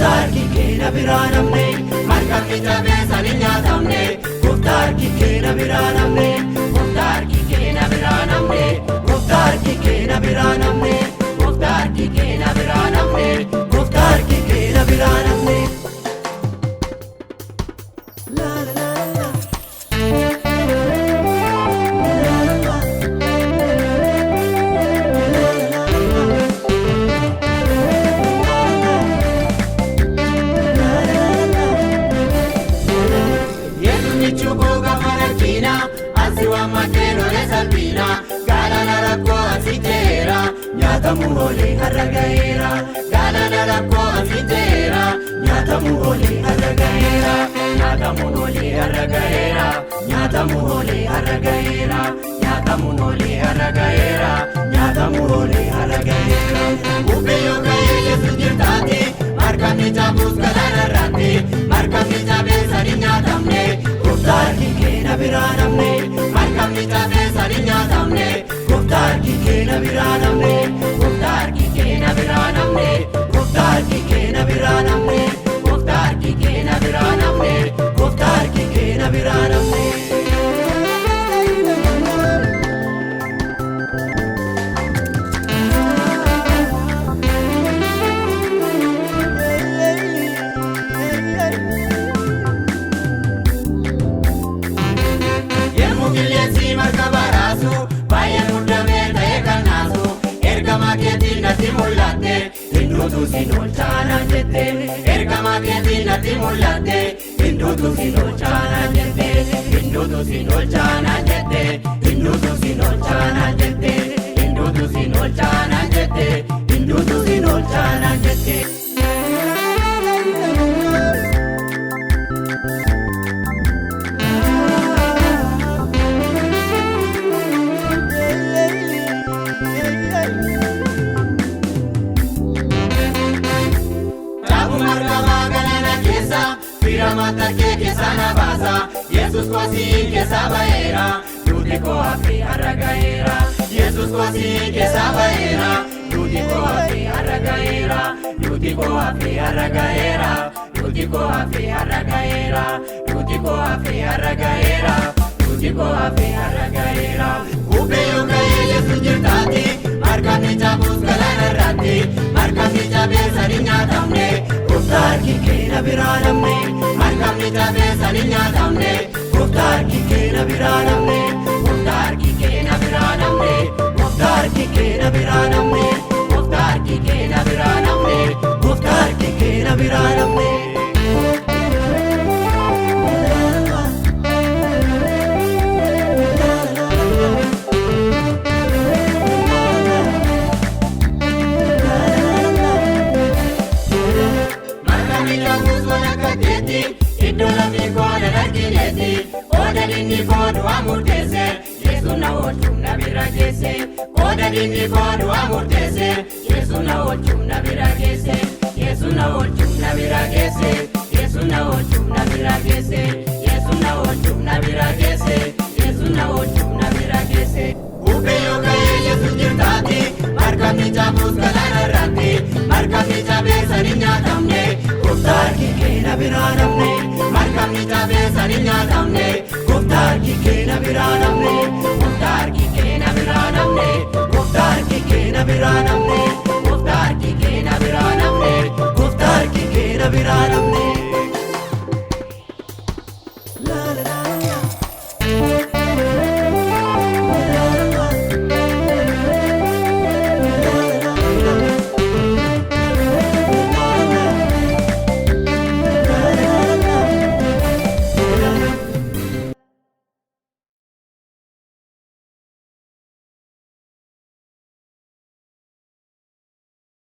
Goftaarki keenya biraan hafne markabni jabeessa ni nyaatamne. Goftaarki keenya biraan hafne Goftaarki keenya biraan hafne Goftaarki keenya biraan hafne Goftaarki keenya biraan hafne Goftaarki keenya biraan hafne. Nyatamu ole haragaera, galana rakko asitera. Nyatamu ole haragaera, nyatamu ole haragaera, nyatamu ole haragaera, nyatamu ole haragaera, nyatamu ole haragaera. Ubeyo kaye Yesu jirtati, markabni jabus galana rati, markabni jabeessa ni nyaatamne. Goftaarki keenya biraan hafne, markabni jabeessa ni nyaatamne. Goftaarki keenya biraan hafne, Goftaarki keenya biraan hafne, Goftaarki keenya biraan hafne, Goftaarki keenya biraan hafne, Goftaarki keenya biraan hafne. Yemmuu qilleensi markaba raasu baay'ee muddamee ta'e kan naasu. Ergama keetiin natti mul'atte hinduutu siin oolchaanaan jette. Ergama keetiin natti mul'atte hinduutu siin oolchaanaan jette. Hinduutu siin oolchaanaan jette. Hinduutu siin oolchaanaan jette. Hinduutu siin oolchaanaan jette. Hinduutu siin oolchaanaan jette. Mata kee keessa na baasa Yesus kwasiin keessa ba'eera duuti koo hafe har'a ga'eera. Yesus kwasiin keessa ba'eera duuti koo hafe har'a ga'eera. Duuti koo hafe har'a ga'eera. Duuti koo hafe har'a ga'eera. Duuti koo hafe har'a ga'eera. Duuti koo hafe har'a ga'eera. Ubeyo ka'ee Yesus jirtaati markabni jabus galana irratti markabni jabeessa ni nyaatamne. Goftaarki keenya biraan hafne markabni jabeessa ni nyaatamne. Goftaarki keenya biraan hafne Goftaarki keenya biraan hafne Goftaarki keenya biraan hafne Goftaarki keenya biraan hafne Goftaarki keenya biraan hafne. Kodadinni kodu amurtese Yesu na oolchum na bira geesse. Kodadinni kodu amurtese Yesu na oolchum na bira geesse. Yesu na oolchum na bira geesse. Yesu na oolchum na bira geesse. Yesu na oolchum na bira geesse. Yesu na oolchum na bira geesse. Ubeyo ka'ee Yesu jirtaati markabni jabus galana irratti markabni jabeessa ni nyaatamne. Goftaarki keenya biraan hafne markabni jabeessa ni nyaatamne. Goftaarki keenya biraan hafne Goftaarki keenya biraan hafne Goftaarki keenya biraan hafne